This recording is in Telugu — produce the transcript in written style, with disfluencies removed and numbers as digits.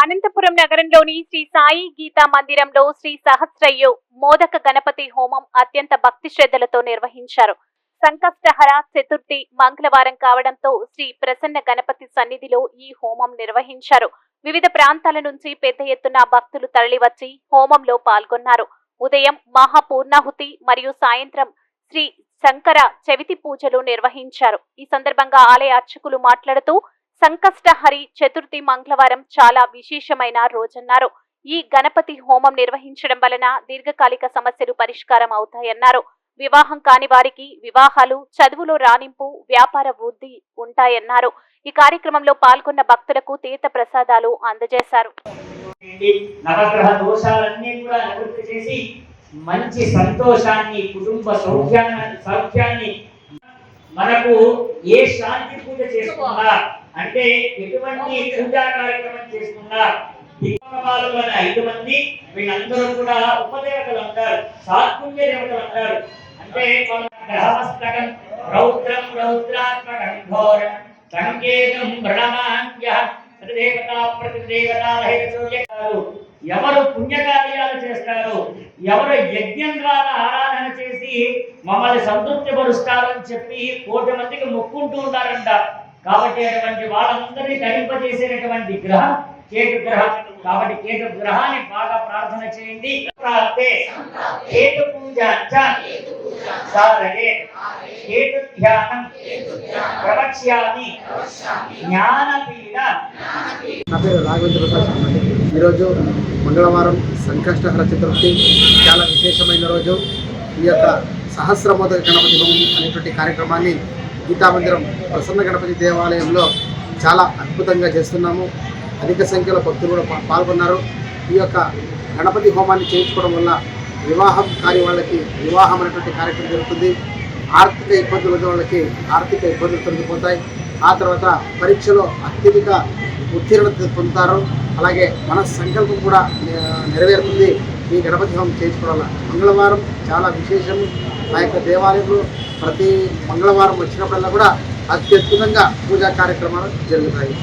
అనంతపురం నగరంలోని శ్రీ సాయి గీతా మందిరంలో శ్రీ సహస్రయ్యో మోదక గణపతి హోమం అత్యంత భక్తి శ్రద్ధలతో నిర్వహించారు. సంకష్టహర చతుర్థి మంగళవారం కావడంతో శ్రీ ప్రసన్న గణపతి సన్నిధిలో ఈ హోమం నిర్వహించారు. వివిధ ప్రాంతాల నుంచి పెద్ద ఎత్తున భక్తులు తరలివచ్చి హోమంలో పాల్గొన్నారు. ఉదయం మహాపూర్ణాహుతి మరియు సాయంత్రం శ్రీ శంకర చవితి పూజలు నిర్వహించారు. ఈ సందర్భంగా ఆలయ అర్చకులు మాట్లాడుతూ సంకష్టహరి చతుర్థి మంగళవారం చాలా విశేషమైన రోజన్నారు. ఈ గణపతి హోమం నిర్వహించడం వలన దీర్ఘకాలిక సమస్యలు పరిష్కారం అవుతాయన్నారు. వివాహం కాని వారికి వివాహాలు, చదువులో రాణింపు, వ్యాపార వృద్ధి ఉంటాయన్నారు. ఈ కార్యక్రమంలో పాల్గొన్న భక్తులకు తీర్థ ప్రసాదాలు అందజేశారు. నవగ్రహ దోషాలన్నీ కూడా నివృత్తి చేసి మంచి సంతోషాన్ని, కుటుంబ సౌఖ్యాన్ని మనకు ఏ శాంతి పూజ చేసుకున్నా అంటే ఎటువంటి పూజా కార్యక్రమం చేసుకున్నా దిక్పాలు అనే 5 మంది వీళ్ళందరూ కూడా ఉపదేవతలు అంటారు, సాత్పుణ్య దేవతలు అంటారు. అంటే గ్రహమస్తకం రౌద్రం రౌద్రాత్మకం ఘోరం సంకేతం ప్రణమాన్య ప్రతిదేవత ప్రతిదేవత హేతుర్యకాలు. ఎవరు పుణ్యకార్యాలు చేస్తారు, ఎవరు యజ్ఞం ద్వారా ఆరాధన చేసి మమ్మల్ని సంతృప్తి పరుస్తారు అని చెప్పి 1,000,000 మందికి మొక్కుంటూ ఉంటారంట. కాబట్టి అటువంటి వాళ్ళందరినీ తరింపజేసేటటువంటి గ్రహం కేతు గ్రహం. కాబట్టి కేతు గ్రహాన్ని బాగా ప్రార్థన చేయండి. కేతు పూజ కేతు ధ్యానం ప్రవక్ష్యామి జ్ఞానపీఠ. నా పేరు రాఘవేంద్ర ప్రసాద్. ఈరోజు మంగళవారం సంకష్టహర చతుర్థి, చాలా విశేషమైన రోజు. ఈ యొక్క సహస్రమోదక గణపతి హోమం అనేటువంటి కార్యక్రమాన్ని గీతా మందిరం ప్రసన్న గణపతి దేవాలయంలో చాలా అద్భుతంగా చేస్తున్నాము. అధిక సంఖ్యలో భక్తులు కూడా పాల్గొన్నారు. ఈ యొక్క గణపతి హోమాన్ని చేయించుకోవడం వల్ల వివాహం కాని వాళ్ళకి వివాహం అనేటువంటి కార్యక్రమం జరుగుతుంది. ఆర్థిక ఇబ్బందులు ఉన్న వాళ్ళకి ఆర్థిక ఇబ్బందులు తొలగిపోతాయి. ఆ తర్వాత పరీక్షలో అత్యధిక ఉత్తీర్ణత పొందుతారు. అలాగే మన సంకల్పం కూడా నెరవేరుతుంది ఈ గణపతి హోమం చేయించుకోవడం వల్ల. మంగళవారం చాలా విశేషం. ఆ యొక్క దేవాలయంలో ప్రతి మంగళవారం వచ్చినప్పుడల్లా కూడా అత్యద్భుతంగా పూజా కార్యక్రమాలు జరుగుతాయి.